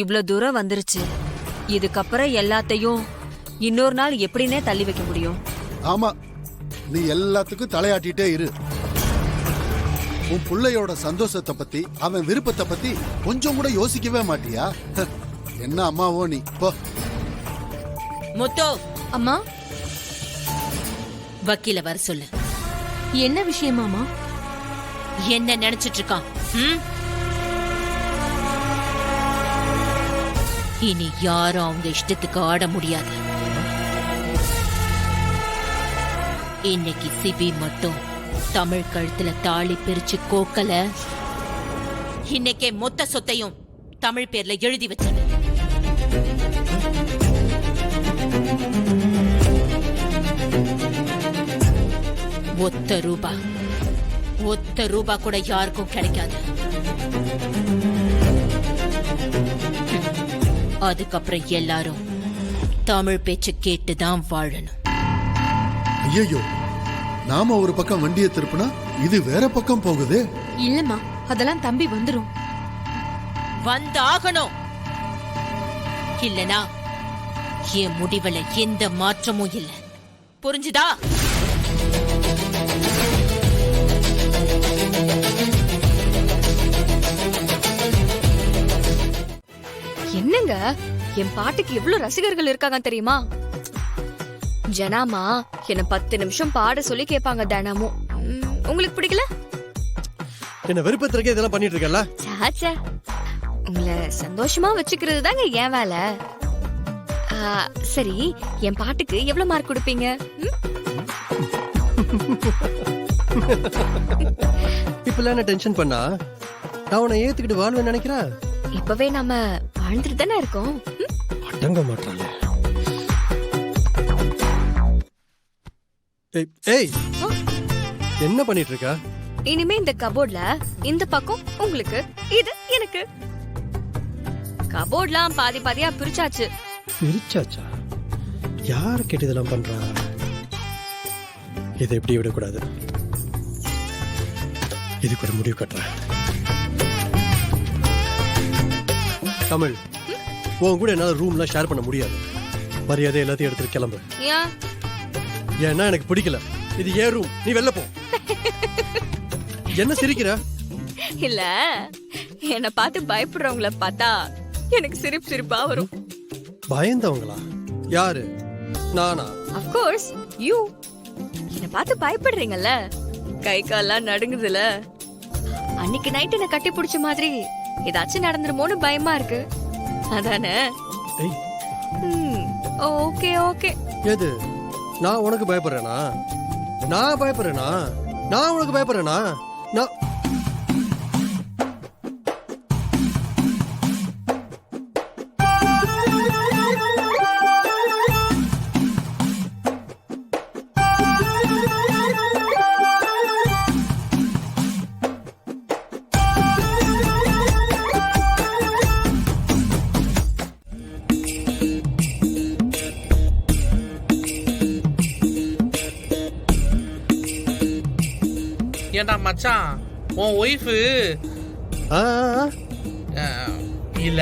இவ்ளோ தூரம் வந்துருச்சு. இதுக்கப்புறம் எல்லாத்தையும் இன்னொரு நாள் எப்படின்னே தள்ளி வைக்க முடியும்? ஆமா, நீ எல்லாத்துக்கும் தலையாட்டிட்டே இரு. உன் பிள்ளையோட சந்தோஷத்தை பத்தி, அவன் விருப்பத்தை பத்தி கொஞ்சம் கூட யோசிக்கவே மாட்டியா? என்ன அம்மாவோ நீ போ. முத்து, அம்மா, வக்கீல வர சொல்லு. என்ன விஷயமாமா? என்ன நினைச்சிட்டு இருக்கான்? இனி யாரும் அவங்க இஷ்டத்துக்கு ஆட முடியாது. இன்னைக்கு சிபி மட்டும் தமிழ் கழுத்துல தாலி பிரிச்சு கோக்கல, இன்னைக்கே மொத்த சொத்தையும் தமிழ் பேர்ல எழுதி வச்சிரு. ஒத்த ரூபா கூட யாருக்கும் கிடைக்காது. அதுக்கப்புறம் எல்லாரும் தமிழ் பேச்சு கேட்டுதான் வாழணும். ஐயோ, நாம ஒரு பக்கம் வண்டியை திருப்பினா இது வேற பக்கம் போகுது. இல்லம்மா, அதெல்லாம் தம்பி வந்துரும். வந்தாகணும். இல்லனா என் முடிவுல எந்த மாற்றமும் இல்லை. புரிஞ்சுதா? என்னங்க, என் பாட்டுக்கு எவ்வளவு ரசிகர்கள் இருக்காங்க தெரியுமா? ஜனாமா என்ன 10 நிமிஷம் பாட சொல்லி கேட்பாங்க தினமும். உங்களுக்கு பிடிக்கல? என்ன வெறுப்பத்திற்கே இதெல்லாம் பண்ணிட்டு இருக்கல? சாச்சா, உங்களை சந்தோஷமா வச்சுக்கிறது தாங்க என் வேலை. சரி, என் பாட்டுக்கு எவ்வளவு மார்க் கொடுப்பீங்க? இப்பெல்லாம் என்ன டென்ஷன் பண்ணா நான் உன்னை ஏத்துக்கிட்டு வாழ்வேன்னு நினைக்கிறேன். இப்பவே நாம வாழ்ந்துட்டு தானே இருக்கோம். அடங்க மாட்டாளே. ஏய், என்ன பண்ணிட்டு இருக்க? இனிமே இந்த கபோர்ட்ல இந்த பக்கம் உங்களுக்கு, இது எனக்கு. கபோர்ட்லாம் பாதி பாதியா பிரிச்சாச்சு. பிரிச்சாச்சா? யார் கேட்டு இதெல்லாம் பண்றா? இதை எப்படி விடக்கூடாது. இதுக்கு ஒரு முடிவு கட்டுறேன். தமிழ், உன் கூட என்னால ரூம்லாம் ஷேர் பண்ண முடியாது. மரியாதை எல்லாத்தையும் எடுத்துட்டு கிளம்பு. ஏன்னா எனக்கு பிடிக்கல. இது ஏன் ரூம், நீ வெளில போ. என்ன சிரிக்கிற? இல்ல, என்ன பார்த்து பயப்படுறவங்கள பார்த்தா எனக்கு சிரிப்பா வரும். பயந்தவங்களா? யாரு? நானா? Of course, you. என்ன பார்த்து பயப்படுறீங்கல்ல, கை கால்லாம் நடுங்குதுல. அன்னைக்கு நைட் என்ன கட்டி பிடிச்ச மாதிரி ஏதாச்சும் நடந்துருமோன்னு பயமா இருக்கு, அதானே? Okay okay. எது? நான் உனக்கு பயப்படுறேனா? நான் பயப்படுறேனா? நான் உனக்கு பயப்படுறேனா? நான் ஏண்டா மச்சான், உன் ஒய்ஃபு இல்ல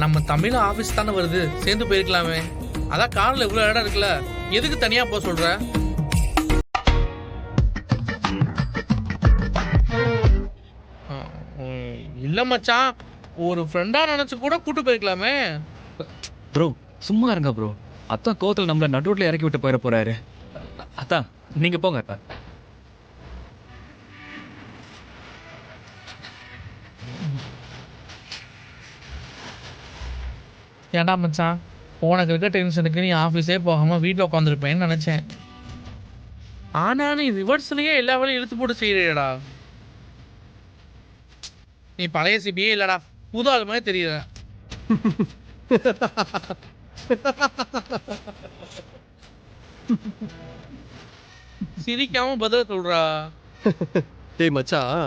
நம்ம தமிழ் ஆபீஸ் தானே வருது, சேர்ந்து போயிருக்கலாமே. அதான் கார்ல இவ்வளவு இடம் இருக்குல்ல, எதுக்கு தனியா போக சொல்ற? இல்ல மச்சான், ஒரு ஃப்ரெண்டா நினைச்சு கூட கூட்டு போயிருக்கலாமே. ப்ரோ சும்மா இருங்க ப்ரோ. அத்தான் கோவத்தில் நம்மள நடுரோட்ல இறக்கி விட்டு போயிட போறாரு. அத்தான் நீங்க போங்க அத்தா. ஏண்டா மச்சான், உனக்கு இருக்க டென்ஷனுக்கு நீ ஆஃபீஸே போகாமல் வீட்டில் உட்காந்துருப்பேன்னு நினச்சேன். ஆனால் நீ ரிவர்ஸ்லேயே எல்லா வேலையும் இழுத்து போட்டு செய்கிறேடா. நீ பழைய சிபியே இல்லைடா, புது ஆள் மாதிரி தெரியல. சிரிக்காம பதில் சொல்றா. டேய் மச்சான்,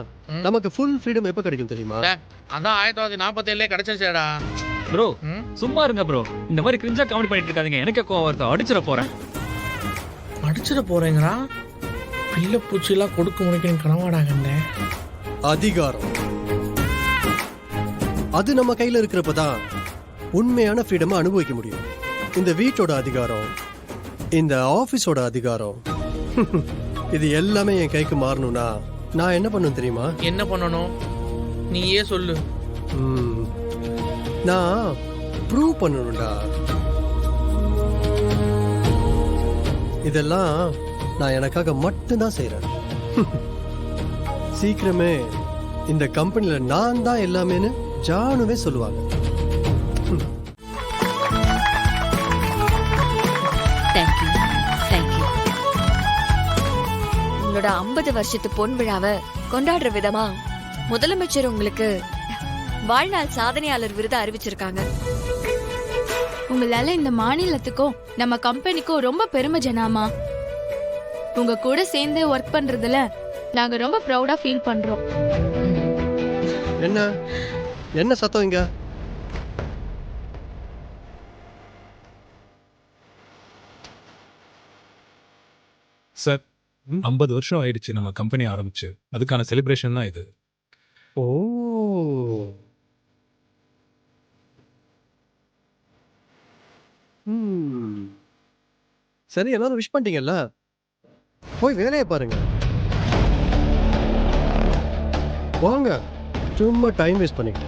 நமக்கு ஃபுல் ஃப்ரீடம் எப்போ கிடைக்கும் தெரியுமா? அதான் 1947 கிடைச்சிருச்சேடா. ப்ரோ சும்மா இருங்க ப்ரோ. இந்த மாதிரி கிரிஞ்சா காமெடி பண்ணிட்டு இருக்காதீங்க. எனக்கு கோவம் வருது. அடிச்சிட போறேன். அடிச்சிட போறேங்கிறா? பிள்ளை பூச்சிலாம் கொடுக்க முடிக்கணும் கனவாடாங்கண்ணே. அதிகாரம் அது நம்ம கையில இருக்கிறப்ப தான் உண்மையான ஃப்ரீடமை அனுபவிக்க முடியும். இந்த வீட்டோட அதிகாரம், இந்த ஆபீஸோட அதிகாரம், இது எல்லாமே என் கைக்கு மாறணும்னா நான் என்ன பண்ணணும் தெரியுமா? என்ன பண்ணணும் நீயே சொல்லு. நான் ப்ரூவ் பண்ணணும்டா. இதெல்லாம் நான் எனக்காக மட்டும்தான் செய்றேன். சீக்கிரமே இந்த கம்பெனில நான் தான் எல்லாமேன்னு ஜானுவே சொல்லுவாங்க. Thank you thank you. உங்களோட 50 வருஷத்து பொன் விழாவை கொண்டாடுற விதமா முதலமைச்சர் உங்களுக்கு வாழ்நாள் சாதனையாளர் விருது அறிவிச்சிருக்காங்க. உங்களால இந்த மாநிலத்துக்கும் நம்ம கம்பெனிக்கும் ரொம்ப பெருமை ஜனாமா. உங்க கூட சேர்ந்து ஒர்க் பண்றதுல நாங்க ரொம்ப ப்ரௌடா ஃபீல் பண்றோம். என்ன என்ன சத்தம் இங்க? சார் 50 வருஷம் ஆயிடுச்சு நம்ம கம்பெனி ஆரம்பிச்சு. அதுக்கான செலிப்ரேஷன் தான் இது. ஓ, சரி, எல்லாரும் விஷ் பண்ணிட்டீங்கல்ல, போய் வேலையை பாருங்க. வாங்க, சும்மா டைம் வேஸ்ட் பண்ணிக்க.